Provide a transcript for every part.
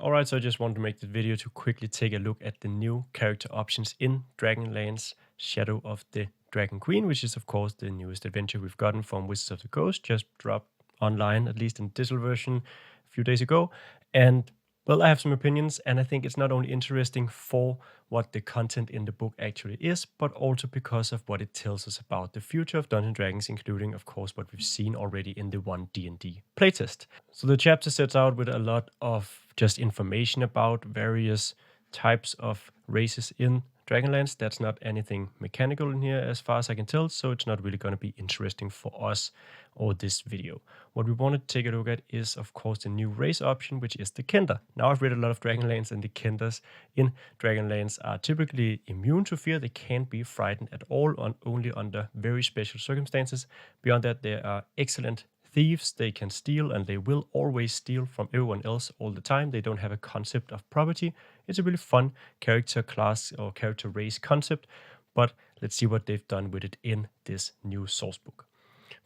Alright, so I just wanted to make this video to quickly take a look at the new character options in Dragonlance Shadow of the Dragon Queen, which is of course the newest adventure we've gotten from Wizards of the Coast, just dropped online, at least in digital version, a few days ago. And well, I have some opinions, and I think it's not only interesting for what the content in the book actually is, but also because of what it tells us about the future of Dungeons& Dragons, including, of course, what we've seen already in the one D&D playtest. So the chapter sets out with a lot of just information about various types of races in Dragonlance. That's not anything mechanical in here as far as I can tell, so it's not really going to be interesting for us or this video. What we want to take a look at is, of course, the new race option, which is the Kender. Now, I've read a lot of Dragonlance, and the Kenders in Dragonlance are typically immune to fear. They can't be frightened at all, only under very special circumstances. Beyond that, they are excellent thieves. They can steal, and they will always steal from everyone else all the time. They don't have a concept of property. It's a really fun character class or character race concept, but let's see what they've done with it in this new source book.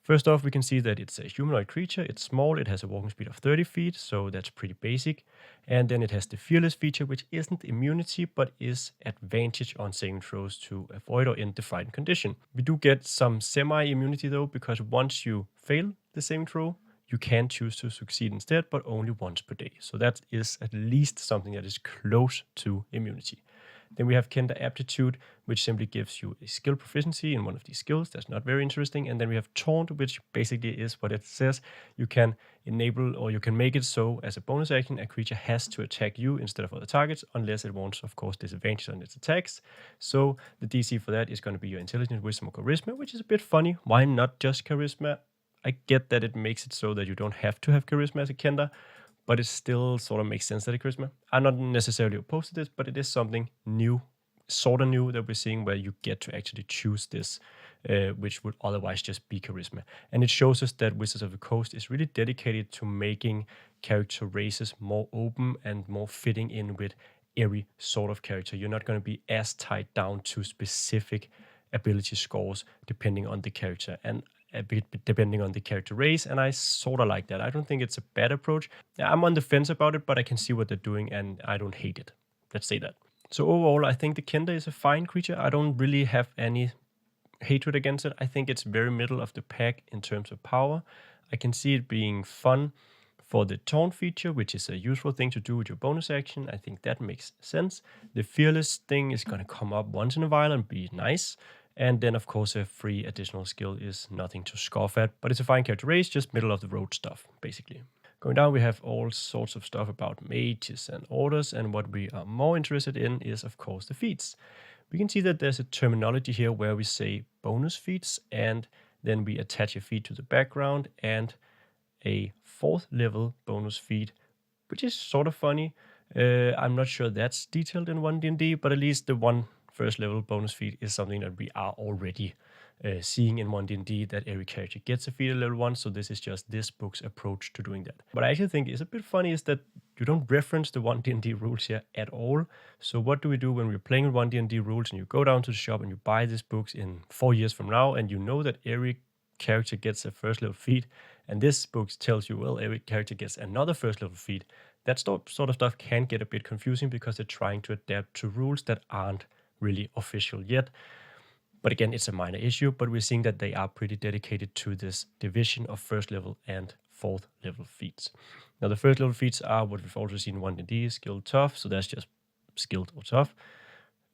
First off, we can see that it's a humanoid creature. It's small, it has a walking speed of 30 feet, so that's pretty basic. And then it has the fearless feature, which isn't immunity, but is advantage on saving throws to avoid or end the frightened condition. We do get some semi-immunity though, because once you fail the saving throw, you can choose to succeed instead, but only once per day. So that is at least something that is close to immunity. Then we have Kender Aptitude, which simply gives you a skill proficiency in one of these skills. That's not very interesting. And then we have Taunt, which basically is what it says. You can enable, or you can make it so as a bonus action, a creature has to attack you instead of other targets, unless it wants, of course, disadvantage on its attacks. So the DC for that is going to be your intelligence, wisdom, or charisma, which is a bit funny. Why not just charisma? I get that it makes it so that you don't have to have charisma as a Kender, but it still sort of makes sense that it's charisma. I'm not necessarily opposed to this, but it is something new, sort of new, that we're seeing where you get to actually choose this, which would otherwise just be charisma. And it shows us that Wizards of the Coast is really dedicated to making character races more open and more fitting in with every sort of character. You're not going to be as tied down to specific ability scores depending on the character, and a bit depending on the character race, and I sort of like that. I don't think it's a bad approach. I'm on the fence about it, but I can see what they're doing, and I don't hate it. Let's say that. So overall, I think the Kender is a fine creature. I don't really have any hatred against it. I think it's very middle of the pack in terms of power. I can see it being fun for the Taunt feature, which is a useful thing to do with your bonus action. I think that makes sense. The Fearless thing is going to come up once in a while and be nice. And then, of course, a free additional skill is nothing to scoff at, but it's a fine character race, just middle of the road stuff, basically. Going down, we have all sorts of stuff about mages and orders, and what we are more interested in is, of course, the feats. We can see that there's a terminology here where we say bonus feats, and then we attach a feat to the background and a 4th level bonus feat, which is sort of funny. I'm not sure that's detailed in 1D&D, but at least the one first level bonus feat is something that we are already seeing in 1D&D, that every character gets a feat at level 1, so this is just this book's approach to doing that. What I actually think is a bit funny is that you don't reference the 1D&D rules here at all. So what do we do when we're playing with 1D&D rules and you go down to the shop and you buy these books in 4 years from now, and you know that every character gets a first level feat, and this book tells you, well, every character gets another first level feat. That sort of stuff can get a bit confusing because they're trying to adapt to rules that aren't really official yet. But again, it's a minor issue, but we're seeing that they are pretty dedicated to this division of first level and 4th level feats. Now, the first level feats are what we've also seen in 1D&D, skilled tough, so that's just skilled or tough.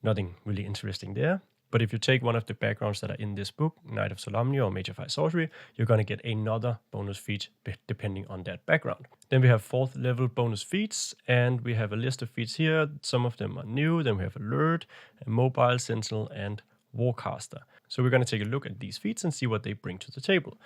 Nothing really interesting there. But if you take one of the backgrounds that are in this book, Knight of Solamnia or Mage of High Sorcery, you're going to get another bonus feat depending on that background. Then we have 4th level bonus feats, and we have a list of feats here. Some of them are new. Then we have Alert, Mobile, Sentinel, and Warcaster. So we're going to take a look at these feats and see what they bring to the table.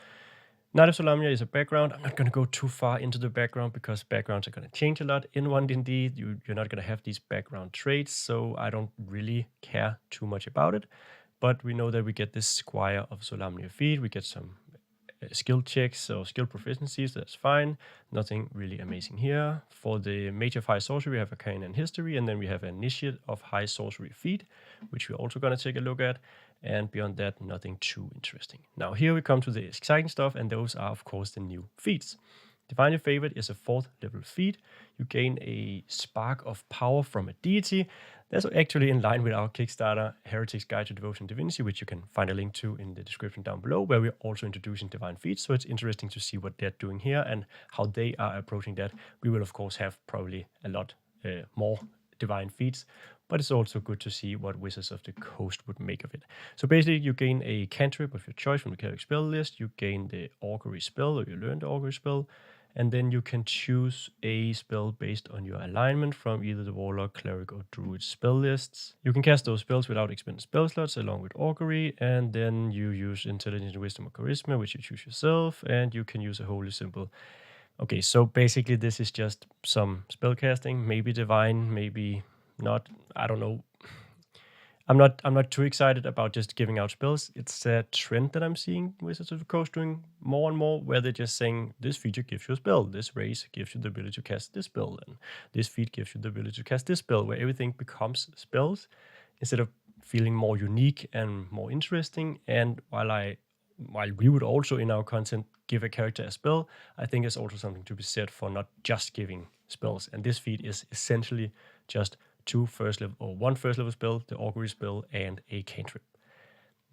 Knight of Solamnia is a background. I'm not going to go too far into the background because backgrounds are going to change a lot in 1D&D. You're not going to have these background traits, so I don't really care too much about it. But we know that we get this Squire of Solamnia feat. We get some skill checks or skill proficiencies. That's fine. Nothing really amazing here. For the Mage of High Sorcery, we have Arcane and History, and then we have Initiate of High Sorcery feat, which we're also going to take a look at. And beyond that, nothing too interesting. Now here we come to the exciting stuff, and those are, of course, the new feats. Divinely Favored is a 4th level feat. You gain a spark of power from a deity. That's actually in line with our Kickstarter, Heretics Guide to Devotion and Divinity, which you can find a link to in the description down below, where we're also introducing divine feats. So it's interesting to see what they're doing here and how they are approaching that. We will, of course, have probably a lot more divine feats, but it's also good to see what Wizards of the Coast would make of it. So basically, you gain a cantrip of your choice from the cleric spell list. You gain the augury spell, or you learn the augury spell. And then you can choose a spell based on your alignment from either the Warlock, Cleric, or Druid spell lists. You can cast those spells without expending spell slots along with Augury, and then you use Intelligence, Wisdom, or Charisma, which you choose yourself, and you can use a holy symbol. Okay, so basically this is just some spell casting, maybe divine, maybe not. I don't know. I'm not too excited about just giving out spells. It's a trend that I'm seeing Wizards of the Coast doing more and more, where they're just saying this feature gives you a spell, this race gives you the ability to cast this spell, and this feat gives you the ability to cast this spell, where everything becomes spells instead of feeling more unique and more interesting. And while we would also in our content give a character a spell, I think there's also something to be said for not just giving spells. And this feat is essentially just one first level spell, the augury spell, and a cantrip.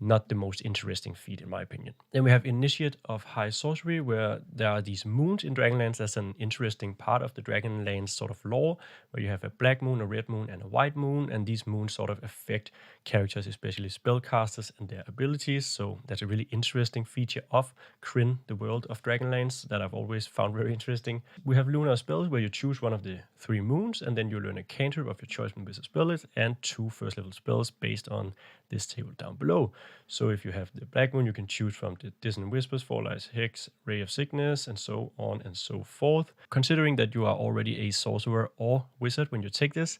Not the most interesting feat in my opinion. Then we have Initiate of High Sorcery, where there are these moons in Dragonlance. That's an interesting part of the Dragonlance sort of lore, where you have a black moon, a red moon, and a white moon, and these moons sort of affect characters, especially spellcasters and their abilities. So that's a really interesting feature of Krynn, the world of Dragonlance, that I've always found very interesting. We have Lunar spells, where you choose one of the 3 moons, and then you learn a cantrip of your choice from Wizard spell list, and 2 first level spells based on this table down below. So if you have the black moon, you can choose from the Dissonant Whispers, Four Lies, Hex, Ray of Sickness, and so on and so forth. Considering that you are already a sorcerer or wizard when you take this,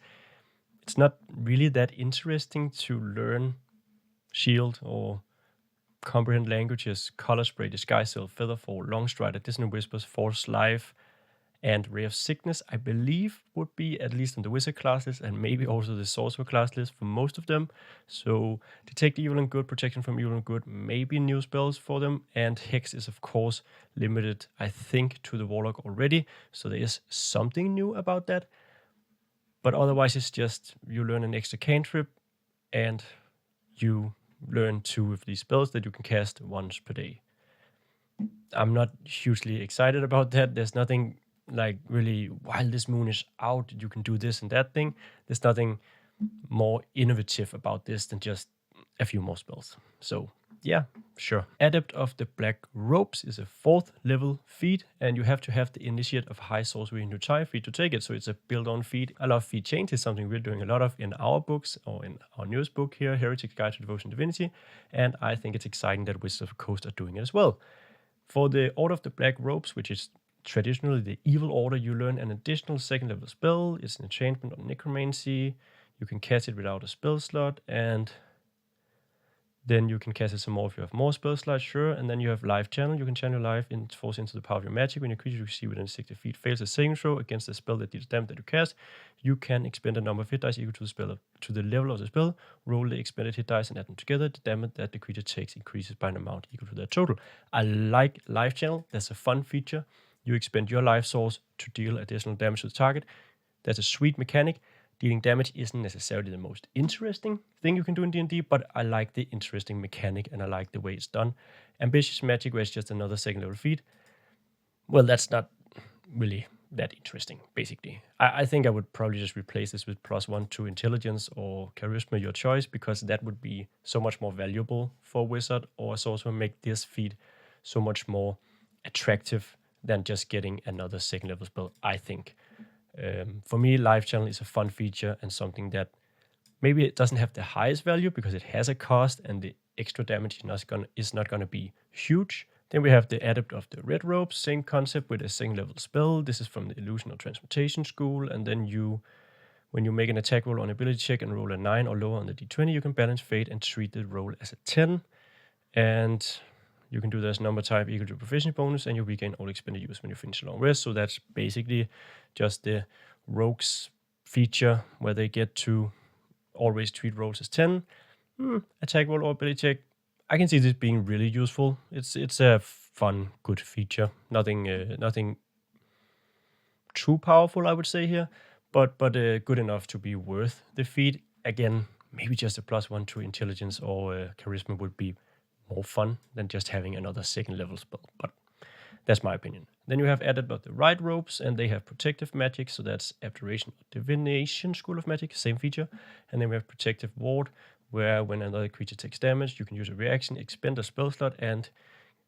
it's not really that interesting to learn Shield or Comprehend Languages, Color Spray, Disguise Self, Featherfall, Longstrider, Dissonant Whispers, Force Life, and Ray of Sickness, I believe, would be at least on the Wizard class list, and maybe also the Sorcerer class list for most of them. So Detect Evil and Good, Protection from Evil and Good, maybe new spells for them. And Hex is, of course, limited, I think, to the Warlock already. So there is something new about that. But otherwise, it's just you learn an extra cantrip, and you learn 2 of these spells that you can cast once per day. I'm not hugely excited about that. There's nothing like really, while this moon is out, you can do this and that thing. There's nothing more innovative about this than just a few more spells. So yeah, sure. Adept of the Black Robes is a 4th level feat, and you have to have the Initiate of High Sorcery in your tie feat to take it. So it's a build-on feat. I love feat change. It's something we're doing a lot of in our books, or in our newest book here, Heretics Guide to Devotion and Divinity. And I think it's exciting that Wizards of the Coast are doing it as well. For the Order of the Black Robes, which is traditionally the Evil Order, you learn an additional 2nd level spell. It's an enchantment on necromancy. You can cast it without a spell slot, and then you can cast it some more if you have more spell slots, sure. And then you have Life Channel. You can channel life and force into the power of your magic. When your creature you see within 60 feet fails a saving throw against a spell that deals damage that you cast, you can expend a number of hit dice equal to the spell to the level of the spell. Roll the expended hit dice and add them together. The damage that the creature takes increases by an amount equal to their total. I like Life Channel. That's a fun feature. You expend your life source to deal additional damage to the target. That's a sweet mechanic. Dealing damage isn't necessarily the most interesting thing you can do in D&D, but I like the interesting mechanic, and I like the way it's done. Ambitious Magic, where it's just another 2nd level feat. Well, that's not really that interesting, basically. I think I would probably just replace this with +1 to Intelligence or Charisma, your choice, because that would be so much more valuable for a wizard or a sorcerer. Make this feat so much more attractive than just getting another 2nd level spell, I think. For me, Life Channel is a fun feature and something that maybe it doesn't have the highest value because it has a cost and the extra damage is not gonna be huge. Then we have the Adept of the Red Robes, same concept with a 2nd level spell. This is from the Illusion of Transmutation school, and then when you make an attack roll on ability check and roll a 9 or lower on the d20, you can balance fate and treat the roll as a 10. And you can do this number type equal to proficiency bonus, and you regain all expended use when you finish a long rest. So that's basically just the rogues feature where they get to always treat rolls as 10. Attack roll or ability check. I can see this being really useful. It's a fun, good feature. Nothing too powerful, I would say here, but good enough to be worth the feat. Again, maybe just a +1 to intelligence or charisma would be more fun than just having another second level spell, but that's my opinion. Then you have added about the right ropes, and they have protective magic, so that's Abjuration or Divination School of Magic, same feature. And then we have protective ward, where when another creature takes damage, you can use a reaction, expend a spell slot, and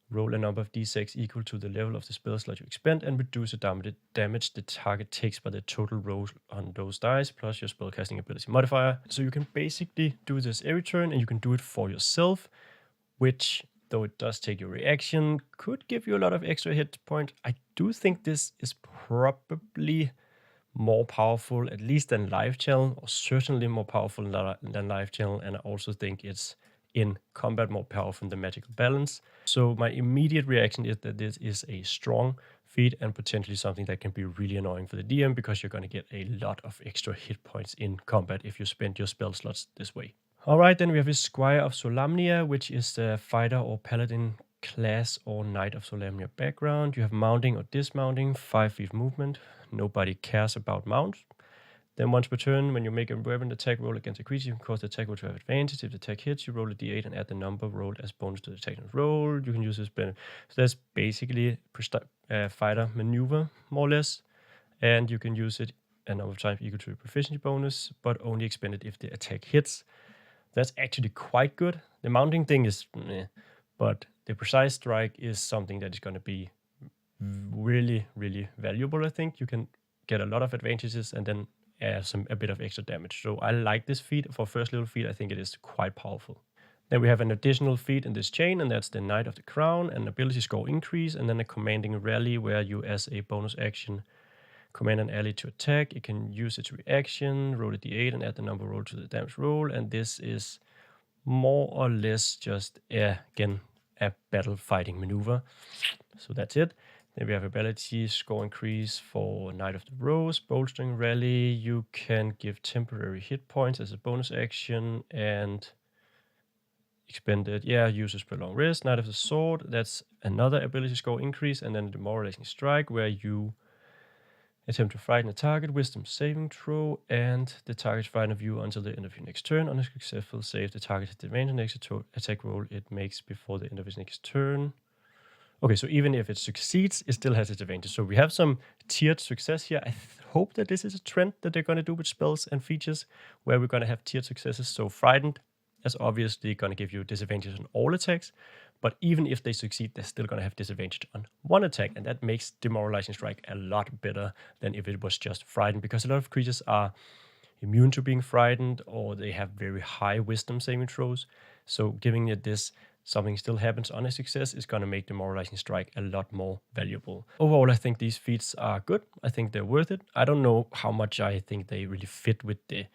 roll a number of d6 equal to the level of the spell slot you expend, and reduce the damage the target takes by the total roll on those dice, plus your spellcasting ability modifier. So you can basically do this every turn, and you can do it for yourself, which, though it does take your reaction, could give you a lot of extra hit point. I do think this is probably more powerful, at least than Life Channel, or certainly more powerful than Life Channel, and I also think it's in combat more powerful than the magical balance. So my immediate reaction is that this is a strong feat and potentially something that can be really annoying for the DM, because you're going to get a lot of extra hit points in combat if you spend your spell slots this way. Alright, then we have a Squire of Solamnia, which is the fighter or paladin class or knight of Solamnia background. You have mounting or dismounting, 5 feet movement. Nobody cares about mounts. Then once per turn, when you make a weapon attack roll against a creature, you can cause the attack roll to have advantage. If the attack hits, you roll a d8 and add the number rolled as bonus to the attack roll. You can use this benefit. So that's basically fighter maneuver, more or less. And you can use it a number of times equal to your proficiency bonus, but only expend it if the attack hits. That's actually quite good. The mounting thing is but the precise strike is something that is going to be really, really valuable, I think. You can get a lot of advantages and then a bit of extra damage. So I like this feat. For first level feat, I think it is quite powerful. Then we have an additional feat in this chain, and that's the Knight of the Crown, an ability score increase, and then a commanding rally where you, as a bonus action, command an ally to attack. It can use its reaction, roll a d8, and add the number rolled to the damage roll. And this is more or less just, again, a battle fighting maneuver. So that's it. Then we have ability score increase for Knight of the Rose, bolstering rally. You can give temporary hit points as a bonus action, and expended, uses prolonged rest. Knight of the Sword, that's another ability score increase, and then demoralizing strike, where you attempt to frighten a target, wisdom saving throw, and the target is frightened of you until the end of your next turn. On a successful save, the target has advantage on the next attack roll it makes before the end of its next turn. Okay, so even if it succeeds, it still has its advantage. So we have some tiered success here. I hope that this is a trend that they're going to do with spells and features, where we're going to have tiered successes. So frightened is obviously going to give you disadvantage on all attacks, but even if they succeed, they're still going to have disadvantage on one attack, and that makes demoralizing strike a lot better than if it was just frightened, because a lot of creatures are immune to being frightened, or they have very high wisdom saving throws. So giving it this something still happens on a success is going to make demoralizing strike a lot more valuable. Overall, I think these feats are good. I think they're worth it. I don't know how much I think they really fit with the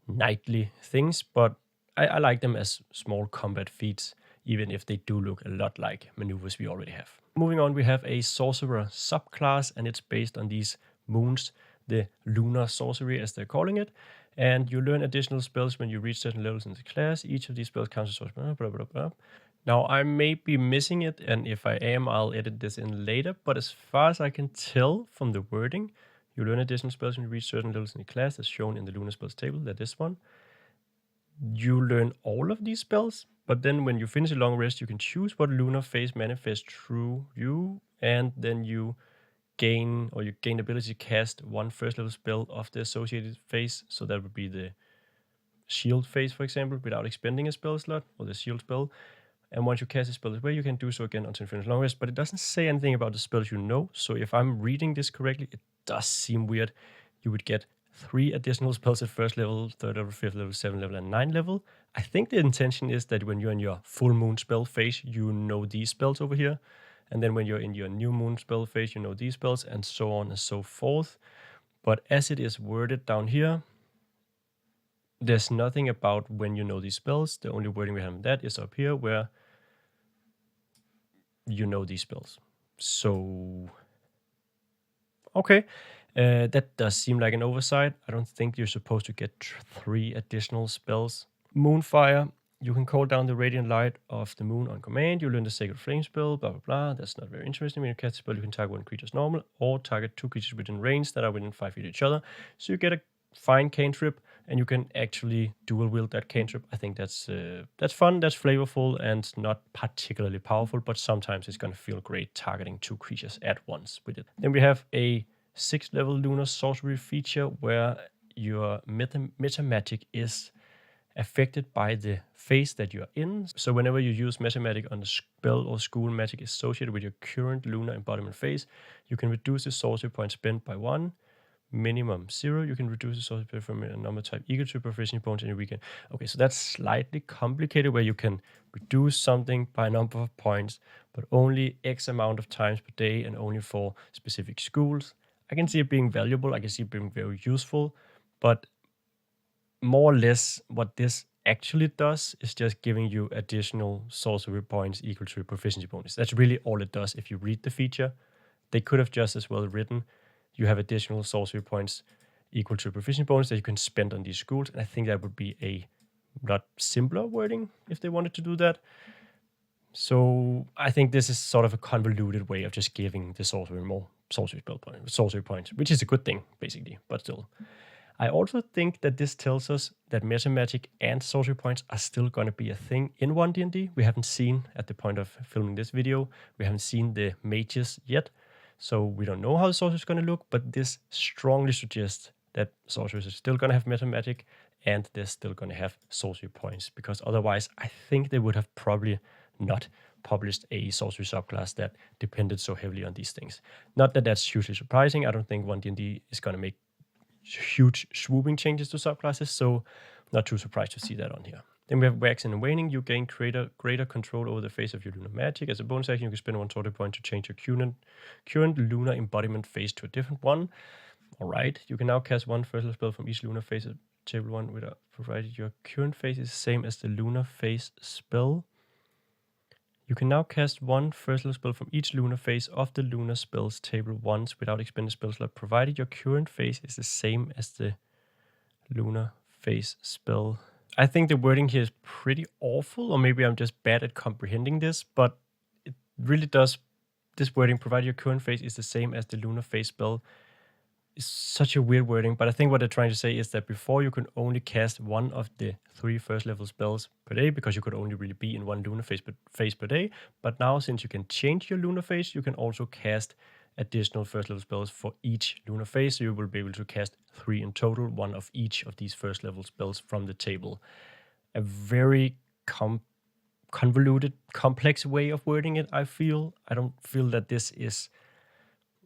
knightly things, but I like them as small combat feats, even if they do look a lot like maneuvers we already have. Moving on, we have a sorcerer subclass, and it's based on these moons, the Lunar sorcery as they're calling it. And you learn additional spells when you reach certain levels in the class. Each of these spells counts as sorcery. Blah, blah, blah. Now, I may be missing it, and if I am, I'll edit this in later. But as far as I can tell from the wording, you learn additional spells when you reach certain levels in the class, as shown in the Lunar spells table. That is one. You learn all of these spells, but then when you finish a long rest, you can choose what Lunar phase manifests through you, and then you gain ability to cast one first level spell of the associated phase. So that would be the shield phase, for example, without expending a spell slot, or the shield spell. And once you cast a spell this way, you can do so again until you finish long rest, but it doesn't say anything about the spells you know. So if I'm reading this correctly, it does seem weird. You would get 3 additional spells at first level, 3rd level, 5th level, 7th level, and 9th level. I think the intention is that when you're in your full moon spell phase, you know these spells over here. And then when you're in your new moon spell phase, you know these spells, and so on and so forth. But as it is worded down here, there's nothing about when you know these spells. The only wording we have on that is up here, where you know these spells. So, okay. That does seem like an oversight. I don't think you're supposed to get 3 additional spells. Moonfire, You can call down the radiant light of the moon on command. You learn the sacred flame spell, blah, blah, blah. That's not very interesting. When you cast the spell, you can target one creature's normal or target 2 creatures within range that are within 5 feet of each other. So you get a fine cantrip, and you can actually dual wield that cantrip. I think that's fun, that's flavorful, and not particularly powerful, but sometimes it's going to feel great targeting 2 creatures at once with it. Then we have a 6th level Lunar sorcery feature where your metamagic is affected by the phase that you're in. So whenever you use metamagic on the spell or school magic associated with your current lunar embodiment phase, you can reduce the sorcery point spent by 1, minimum 0. You can reduce the sorcery point from a number type equal to proficiency points in a weekend. Okay, so that's slightly complicated, where you can reduce something by a number of points, but only X amount of times per day and only for specific schools. I can see it being valuable. I can see it being very useful, but more or less what this actually does is just giving you additional sorcery points equal to proficiency bonus. That's really all it does. If you read the feature, they could have just as well written, you have additional sorcery points equal to proficiency bonus that you can spend on these schools. And I think that would be a lot simpler wording if they wanted to do that. So I think this is sort of a convoluted way of just giving the sorcery more sorcery points, which is a good thing, basically, but still. I also think that this tells us that metamagic and sorcery points are still going to be a thing in 1D&D. We haven't seen, at the point of filming this video, we haven't seen the mages yet, so we don't know how the sorcery is going to look, but this strongly suggests that sorcerers are still going to have metamagic and they're still going to have sorcery points, because otherwise I think they would have probably not published a sorcery subclass that depended so heavily on these things. Not that that's hugely surprising. I don't think 1D&D is going to make huge swooping changes to subclasses, so not too surprised to see that on here. Then we have waxing and waning. You gain greater control over the phase of your lunar magic. As a bonus action, you can spend 1 sorcery point to change your current lunar embodiment phase to a different one. All right, you can now cast 1 first level spell from each lunar phase at table 1 without, provided your current phase is the same as the lunar phase spell. You can now cast 1 first level spell from each lunar phase of the lunar spells table once without expending spell slot, provided your current phase is the same as the lunar phase spell. I think the wording here is pretty awful, or maybe I'm just bad at comprehending this, but it really does, this wording, provided your current phase is the same as the lunar phase spell, is such a weird wording. But I think what they're trying to say is that before you can only cast 1 of the 3 first level spells per day, because you could only really be in 1 lunar phase per day. But now, since you can change your lunar phase, you can also cast additional first level spells for each lunar phase. So you will be able to cast 3 in total, 1 of each of these first level spells from the table. A very convoluted, complex way of wording it, I feel. I don't feel that this is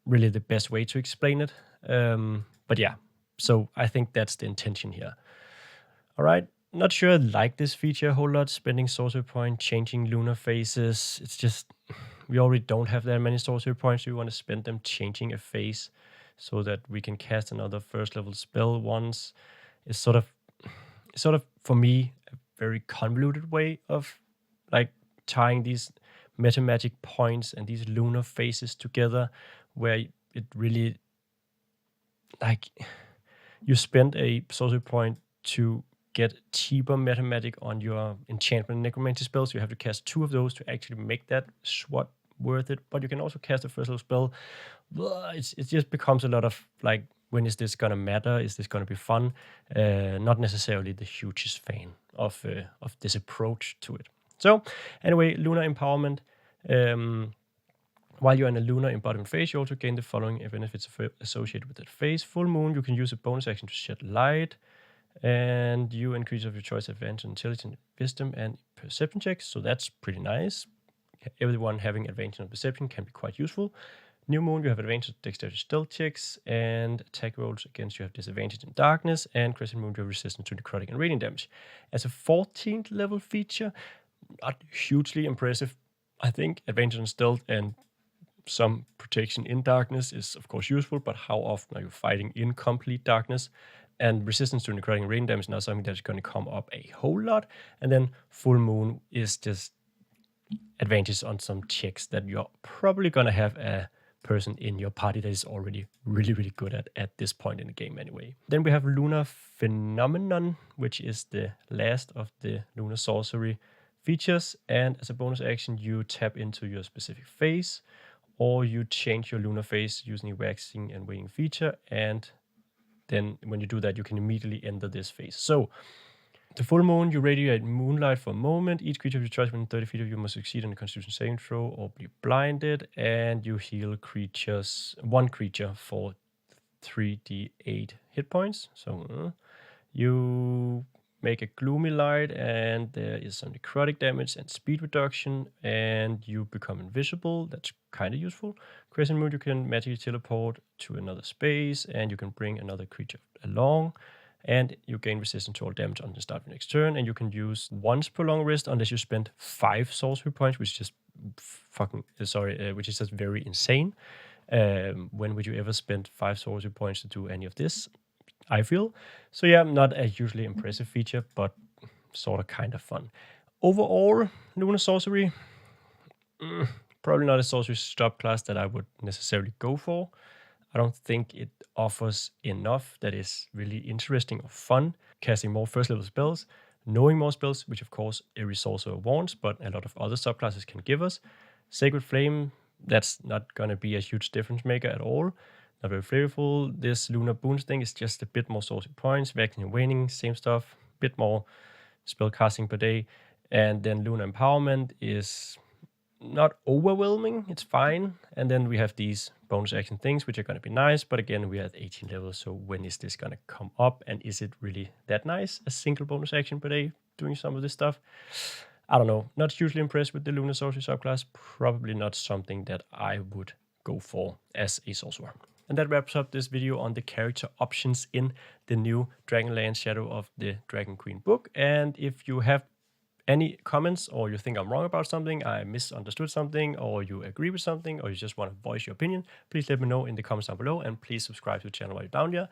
really the best way to explain it. But yeah, so I think that's the intention here. All right, not sure I like this feature a whole lot, spending sorcery point, changing lunar phases. It's just, we already don't have that many sorcery points. We want to spend them changing a phase so that we can cast another first level spell once. It's sort of for me, a very convoluted way of like tying these metamagic points and these lunar phases together, where it really, like, you spend a sorcery point to get cheaper metamagic on your enchantment and necromancy spells. You have to cast 2 of those to actually make that SWAT worth it. But you can also cast a first level spell. It just becomes a lot of like, when is this gonna matter? Is this gonna be fun? Not necessarily the hugest fan of this approach to it. So anyway, lunar empowerment. While you're in a lunar embodiment phase, you also gain the following benefits associated with that phase. Full moon, you can use a bonus action to shed light, and you and creatures of your choice advance on intelligence, wisdom, and perception checks. So that's pretty nice. Everyone having advantage on perception can be quite useful. New moon, you have advantage on dexterity stealth checks, and attack rolls against you have disadvantage in darkness, and crescent moon, you have resistance to necrotic and radiant damage. As a 14th level feature, not hugely impressive. I think advantage on stealth and some protection in darkness is of course useful, but how often are you fighting in complete darkness? And resistance to necrotic and radiant damage is not something that's going to come up a whole lot. And then full moon is just advantage on some checks that you're probably going to have a person in your party that is already really, really good at this point in the game anyway. Then we have Lunar Phenomenon, which is the last of the Lunar sorcery features. And as a bonus action, you tap into your specific phase, or you change your lunar phase using the waxing and waning feature. And then when you do that, you can immediately enter this phase. So the full moon, you radiate moonlight for a moment. Each creature of your choice within 30 feet of you must succeed in a constitution saving throw or be blinded. And you heal one creature for 3d8 hit points. So you make a gloomy light, and there is some necrotic damage and speed reduction, and you become invisible. That's kind of useful. Crescent moon, you can magically teleport to another space, and you can bring another creature along. And you gain resistance to all damage on the start of your next turn, and you can use once per long rest unless you spend 5 sorcery points, which is just which is just very insane. When would you ever spend 5 sorcery points to do any of this? I feel. So yeah, not a hugely impressive feature, but sort of kind of fun. Overall, Lunar sorcery, probably not a sorcery subclass that I would necessarily go for. I don't think it offers enough that is really interesting or fun. Casting more first level spells, knowing more spells, which of course every sorcerer wants, but a lot of other subclasses can give us. Sacred Flame, that's not going to be a huge difference maker at all. Not very flavorful. This Lunar Boons thing is just a bit more sorcery points. Waxing and waning, same stuff. Bit more spell casting per day. And then Lunar Empowerment is not overwhelming. It's fine. And then we have these bonus action things, which are going to be nice. But again, we are at 18 levels. So when is this going to come up? And is it really that nice? A single bonus action per day doing some of this stuff? I don't know. Not hugely impressed with the Lunar Sorcery subclass. Probably not something that I would go for as a sorcerer. And that wraps up this video on the character options in the new Dragonlance Shadow of the Dragon Queen book. And if you have any comments, or you think I'm wrong about something, I misunderstood something, or you agree with something, or you just want to voice your opinion, please let me know in the comments down below, and please subscribe to the channel while you're down there.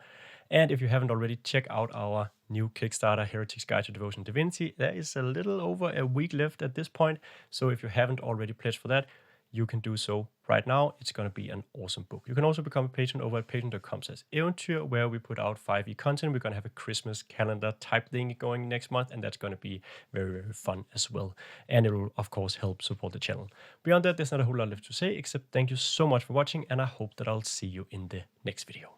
And if you haven't already, check out our new Kickstarter, Heretics Guide to Devotion Divinity. There is a little over a week left at this point, so if you haven't already pledged for that, you can do so right now. It's going to be an awesome book. You can also become a patron over at patreon.com/eventyr, where we put out 5e content. We're going to have a Christmas calendar type thing going next month, and that's going to be very, very fun as well. And it will, of course, help support the channel. Beyond that, there's not a whole lot left to say, except thank you so much for watching, and I hope that I'll see you in the next video.